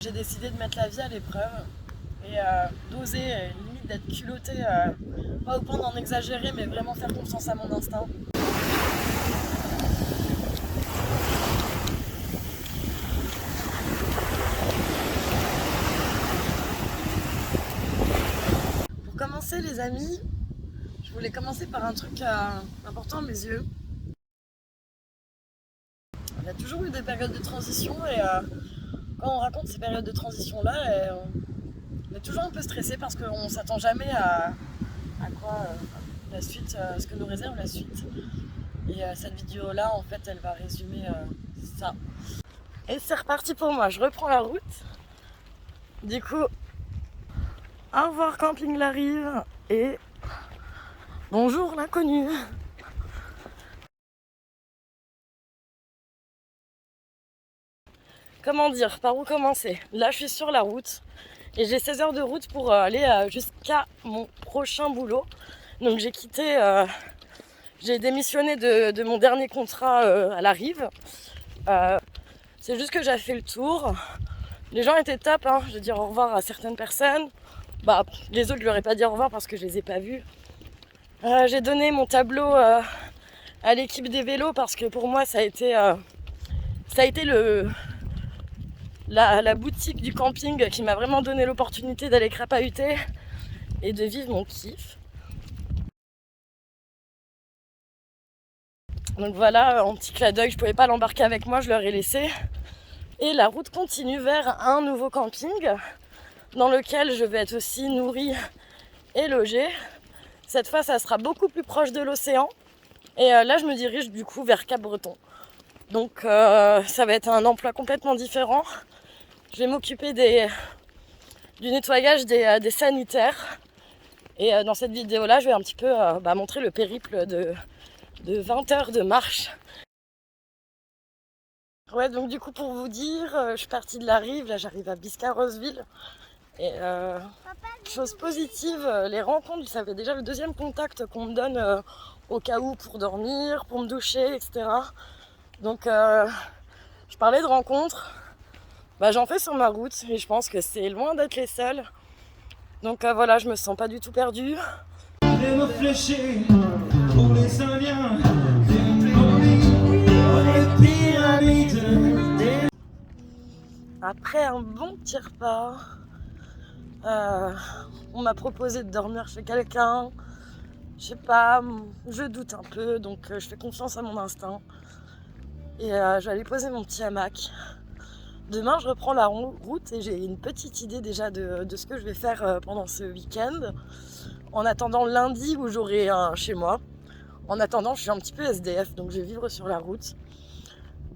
J'ai décidé de mettre la vie à l'épreuve et d'oser, limite d'être culottée, pas au point d'en exagérer, mais vraiment faire confiance à mon instinct. Pour commencer les amis, je voulais commencer par un truc important à mes yeux. Il y a toujours eu des périodes de transition et quand on raconte ces périodes de transition là, on est toujours un peu stressé parce qu'on ne s'attend jamais à quoi la suite, ce que nous réserve la suite. Et cette vidéo là en fait elle va résumer ça. Et c'est reparti pour moi, je reprends la route. Du coup, au revoir camping la rive et bonjour l'inconnu. Comment dire, par où commencer? Là je suis sur la route et j'ai 16 heures de route pour aller jusqu'à mon prochain boulot. Donc j'ai démissionné de mon dernier contrat à la rive. C'est juste que j'ai fait le tour. Les gens étaient top, hein. Je vais dire au revoir à certaines personnes. Bah, les autres je leur ai pas dit au revoir parce que je les ai pas vus. J'ai donné mon tableau à l'équipe des vélos parce que pour moi ça a été la boutique du camping qui m'a vraiment donné l'opportunité d'aller crapahuter et de vivre mon kiff. Donc voilà, en petit clin d'œil, je pouvais pas l'embarquer avec moi, je leur ai laissé. Et la route continue vers un nouveau camping dans lequel je vais être aussi nourrie et logée. Cette fois, ça sera beaucoup plus proche de l'océan. Et là, je me dirige du coup vers Cap-Breton. Donc ça va être un emploi complètement différent. Je vais m'occuper du nettoyage des sanitaires. Et dans cette vidéo-là, je vais un petit peu montrer le périple de 20 heures de marche. Ouais, donc du coup, pour vous dire, je suis partie de la rive, là j'arrive à Biscarrosseville. Et chose positive, les rencontres, ça fait déjà le deuxième contact qu'on me donne au cas où pour dormir, pour me doucher, etc. Donc je parlais de rencontres, j'en fais sur ma route et je pense que c'est loin d'être les seuls. Donc voilà, je me sens pas du tout perdue. Les mots fléchés pour les Indiens, les pyramides. Après un bon petit repas, on m'a proposé de dormir chez quelqu'un. Je sais pas, je doute un peu, donc je fais confiance à mon instinct. Et je vais aller poser mon petit hamac. Demain, je reprends la route et j'ai une petite idée déjà de ce que je vais faire pendant ce week-end. En attendant lundi où j'aurai un chez moi. En attendant, je suis un petit peu SDF, donc je vais vivre sur la route.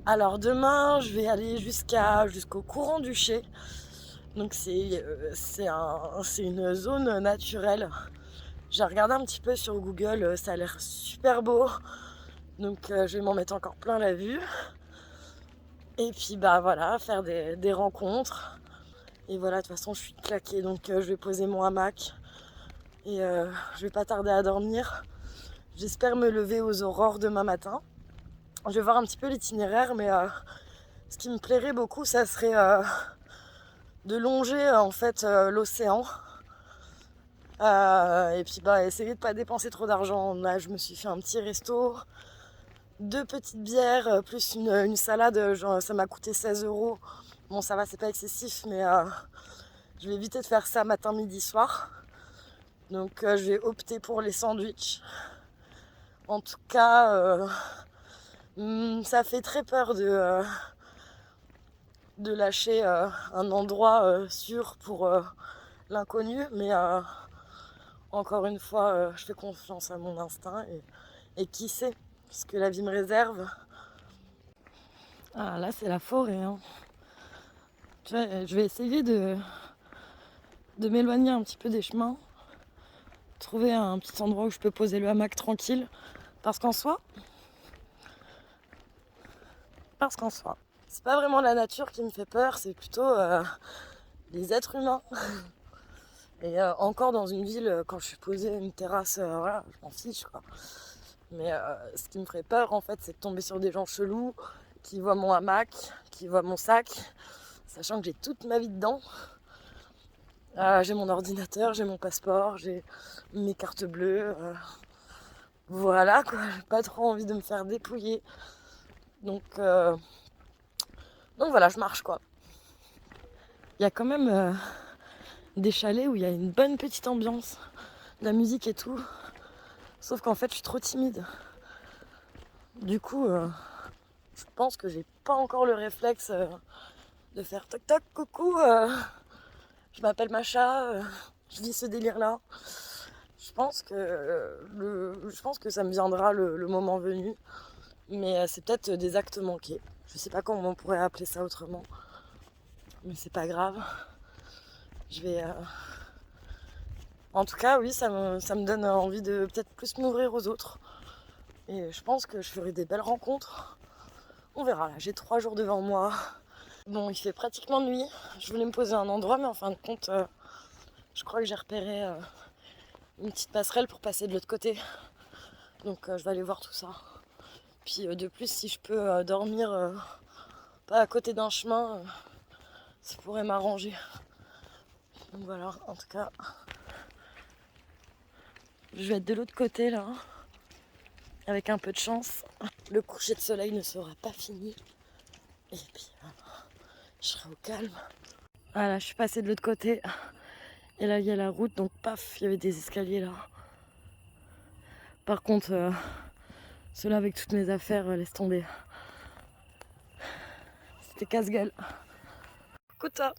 Alors demain, je vais aller jusqu'au courant du Ché. Donc c'est une zone naturelle. J'ai regardé un petit peu sur Google, ça a l'air super beau. Donc je vais m'en mettre encore plein la vue. Et puis voilà, faire des rencontres. Et voilà, de toute façon je suis claquée, donc je vais poser mon hamac. Et je vais pas tarder à dormir. J'espère me lever aux aurores demain matin. Je vais voir un petit peu l'itinéraire, mais ce qui me plairait beaucoup, ça serait de longer en fait l'océan. Et puis essayer de pas dépenser trop d'argent. Là je me suis fait un petit resto, 2 petites bières plus une salade, genre, ça m'a coûté 16 €. Bon ça va, c'est pas excessif, mais je vais éviter de faire ça matin, midi, soir. Donc je vais opter pour les sandwichs. En tout cas, ça fait très peur de lâcher un endroit sûr pour l'inconnu, mais encore une fois, je fais confiance à mon instinct et qui sait ce que la vie me réserve. Ah là c'est la forêt, hein. Je vais essayer de m'éloigner un petit peu des chemins, trouver un petit endroit où je peux poser le hamac tranquille, parce qu'en soi, c'est pas vraiment la nature qui me fait peur, c'est plutôt les êtres humains. Et encore dans une ville, quand je suis posée une terrasse, voilà, je m'en fiche quoi. Mais ce qui me ferait peur en fait, c'est de tomber sur des gens chelous qui voient mon hamac, qui voient mon sac. sachant que j'ai toute ma vie dedans. J'ai mon ordinateur, j'ai mon passeport, j'ai mes cartes bleues. Voilà quoi, j'ai pas trop envie de me faire dépouiller. Donc voilà, je marche quoi. Il y a quand même des chalets où il y a une bonne petite ambiance, de la musique et tout. Sauf qu'en fait, je suis trop timide. Du coup, je pense que j'ai pas encore le réflexe de faire toc toc, coucou, je m'appelle Macha, je vis ce délire-là. Je pense que ça me viendra le moment venu. Mais c'est peut-être des actes manqués. Je sais pas comment on pourrait appeler ça autrement. Mais c'est pas grave. Je vais... En tout cas, oui, ça me donne envie de peut-être plus m'ouvrir aux autres. Et je pense que je ferai des belles rencontres. On verra, là, j'ai 3 jours devant moi. Bon, il fait pratiquement nuit. Je voulais me poser à un endroit, mais en fin de compte, je crois que j'ai repéré une petite passerelle pour passer de l'autre côté. Donc je vais aller voir tout ça. Puis de plus, si je peux dormir pas à côté d'un chemin, ça pourrait m'arranger. Donc voilà, en tout cas, je vais être de l'autre côté là, avec un peu de chance. Le coucher de soleil ne sera pas fini. Et puis, je serai au calme. Voilà, je suis passée de l'autre côté. Et là, il y a la route, donc paf, il y avait des escaliers là. Par contre, ceux-là avec toutes mes affaires, laisse tomber. C'était casse-gueule. Coucou toi.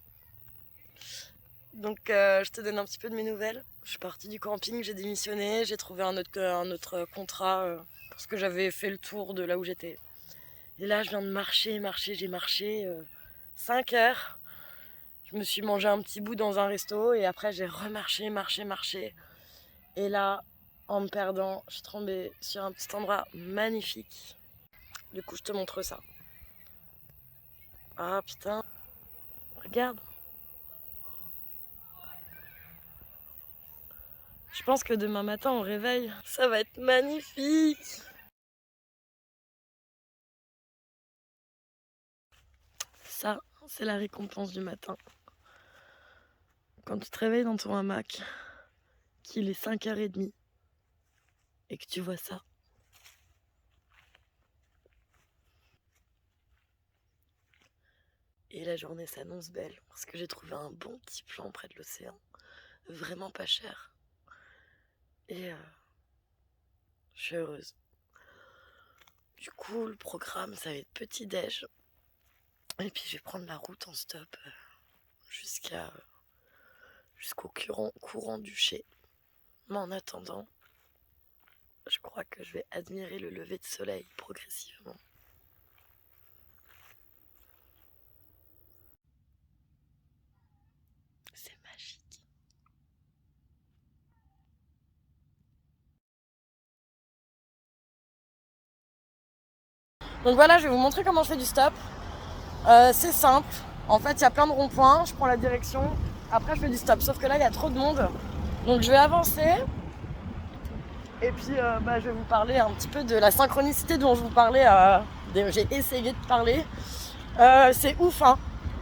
Donc je te donne un petit peu de mes nouvelles. Je suis partie du camping, j'ai démissionné, j'ai trouvé un autre contrat parce que j'avais fait le tour de là où j'étais. Et là je viens de marcher, j'ai marché 5 heures. Je me suis mangé un petit bout dans un resto et après j'ai remarché, marché. Et là, en me perdant, je suis tombée sur un petit endroit magnifique. Du coup je te montre ça. Ah putain, regarde. Je pense que demain matin au réveil, ça va être magnifique. Ça, c'est la récompense du matin. Quand tu te réveilles dans ton hamac, qu'il est 5h30 et que tu vois ça. Et la journée s'annonce belle parce que j'ai trouvé un bon petit plan près de l'océan. Vraiment pas cher. Et je suis heureuse. Du coup, le programme, ça va être petit-déj. Et puis, je vais prendre la route en stop jusqu'au courant du Ché. Mais en attendant, je crois que je vais admirer le lever de soleil progressivement. C'est magique. Donc voilà, je vais vous montrer comment je fais du stop. C'est simple. En fait, il y a plein de ronds-points. Je prends la direction. Après, je fais du stop. Sauf que là, il y a trop de monde. Donc, je vais avancer. Et puis, je vais vous parler un petit peu de la synchronicité dont je vous parlais. J'ai essayé de parler. C'est ouf, hein.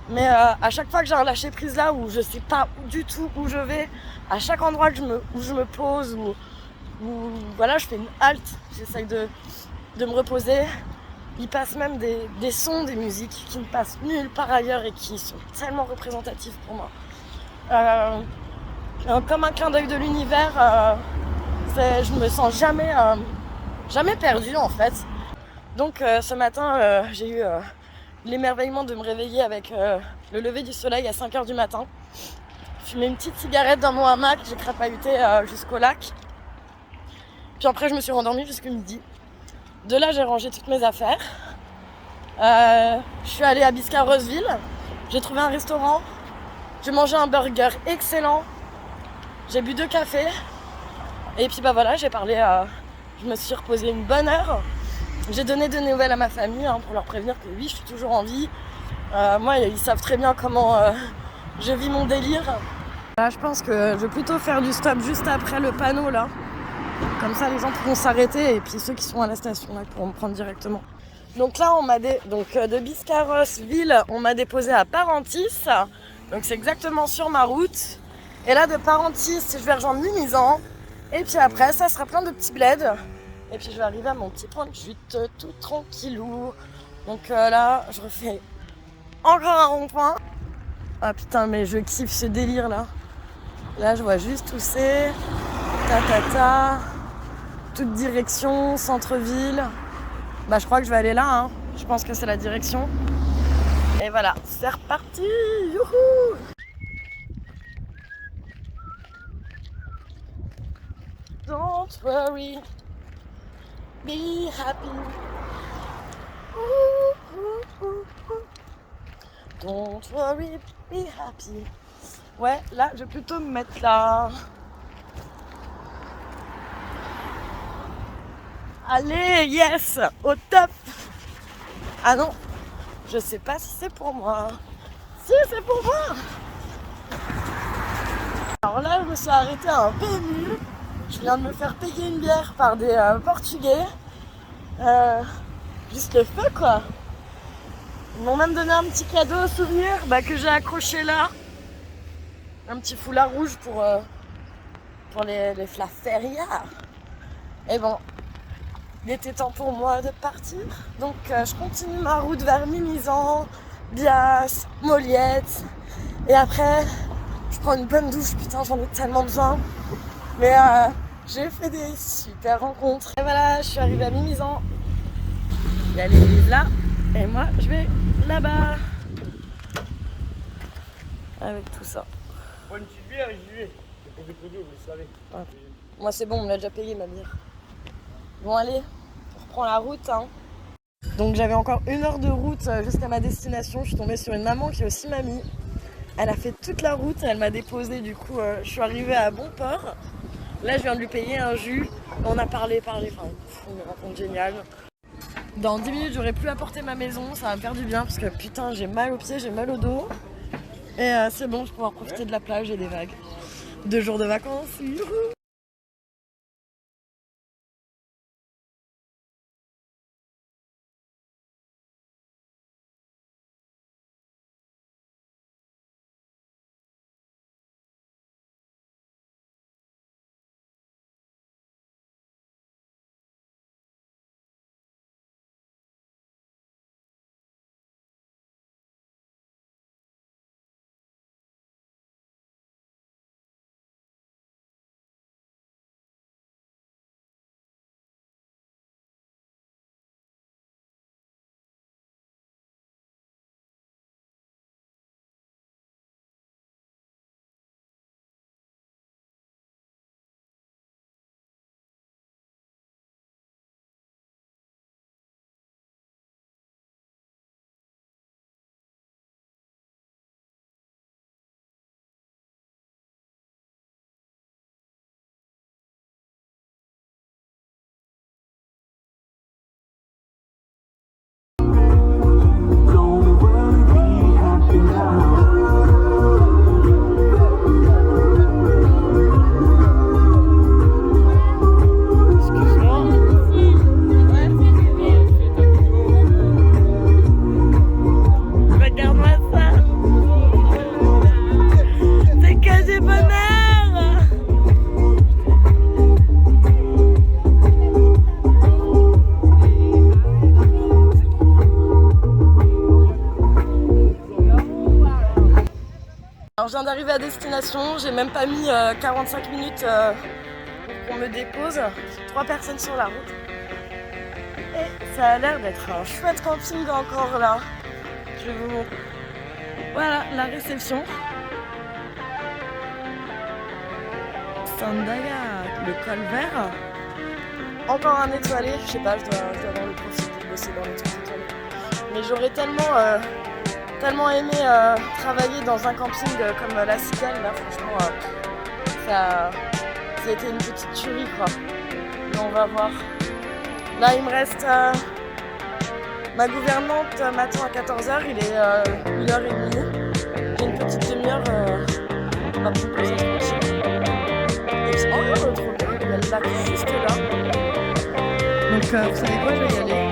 Mais à chaque fois que j'ai un lâcher-prise là où je sais pas du tout où je vais, à chaque endroit où je me pose, où voilà, je fais une halte. J'essaye de me reposer. Il passe même des sons, des musiques qui ne passent nulle part ailleurs et qui sont tellement représentatifs pour moi. Comme un clin d'œil de l'univers, je me sens jamais perdue en fait. Donc ce matin, j'ai eu l'émerveillement de me réveiller avec le lever du soleil à 5h du matin. Je fumais une petite cigarette dans mon hamac, j'ai crapahuté jusqu'au lac. Puis après, je me suis rendormie jusqu'à midi. De là, j'ai rangé toutes mes affaires. Je suis allée à Biscarrossville. J'ai trouvé un restaurant. J'ai mangé un burger excellent. J'ai bu 2 cafés. Et puis voilà, j'ai parlé. Je me suis reposée une bonne heure. J'ai donné des nouvelles à ma famille pour leur prévenir que oui, je suis toujours en vie. Moi, ils savent très bien comment je vis mon délire. Là, je pense que je vais plutôt faire du stop juste après le panneau là. Comme ça, les gens pourront s'arrêter et puis ceux qui sont à la station là pourront me prendre directement. Donc là, de Biscarrosse-Ville, on m'a déposé à Parentis. Donc c'est exactement sur ma route. Et là, de Parentis, je vais rejoindre Mimizan. Et puis après, ça sera plein de petits bleds. Et puis je vais arriver à mon petit point de chute, tout tranquillou. Donc là, je refais encore un rond-point. Ah putain, mais je kiffe ce délire là. Là, je vois juste où c'est. Toute direction, centre-ville. Bah, je crois que je vais aller là, hein. Je pense que c'est la direction. Et voilà, c'est reparti. Youhou! Don't worry, be happy. Don't worry, be happy. Ouais, là, je vais plutôt me mettre là. Allez, yes, au top. Ah non, je sais pas si c'est pour moi. Si, c'est pour moi. Alors là, je me suis arrêtée à un PMU. Je viens de me faire payer une bière par des Portugais. Juste le feu, quoi. Ils m'ont même donné un petit cadeau souvenir que j'ai accroché là. Un petit foulard rouge pour les la feria. Et bon, il était temps pour moi de partir. Donc je continue ma route vers Mimizan, Bias, Moliette. Et après, je prends une bonne douche. Putain, j'en ai tellement besoin. Mais j'ai fait des super rencontres. Et voilà, je suis arrivée à Mimizan. Il y a l'église là. Et moi, je vais là-bas. Avec tout ça. Prends une petite bière et j'y vais. C'est pour des produits, vous le savez. Ouais. Moi, c'est bon, on me l'a déjà payé ma bière. Bon, allez, on reprend la route. Hein. Donc, j'avais encore 1 heure de route jusqu'à ma destination. Je suis tombée sur une maman qui est aussi mamie. Elle a fait toute la route. Elle m'a déposée. Du coup, je suis arrivée à bon port. Là, je viens de lui payer un jus. On a parlé. Enfin, une rencontre géniale. Dans 10 minutes, j'aurai plus à porter ma maison. Ça va me faire du bien parce que putain, j'ai mal aux pieds, j'ai mal au dos. Et c'est bon, je vais pouvoir profiter de la plage et des vagues. 2 jours de vacances. Youhou! Alors je viens d'arriver à destination, j'ai même pas mis 45 minutes pour qu'on me dépose. 3 personnes sur la route. Et ça a l'air d'être un chouette camping encore là. Je vais vous montrer. Voilà la réception. Sandaga, le col vert. Encore un étoilé, je sais pas, je dois avoir le profil de bosser dans les trucs étoilés. Mais j'aurais tellement aimé travailler dans un camping comme la Citelle, là franchement ça a été une petite tuerie quoi. Mais on va voir. Là il me reste ma gouvernante m'attend à 14h, il est 1h30. J'ai une petite demi-heure pour me poser tranquille. Et puis, oh trop bien, il y a le lac juste là. Donc vous savez quoi, je vais y aller.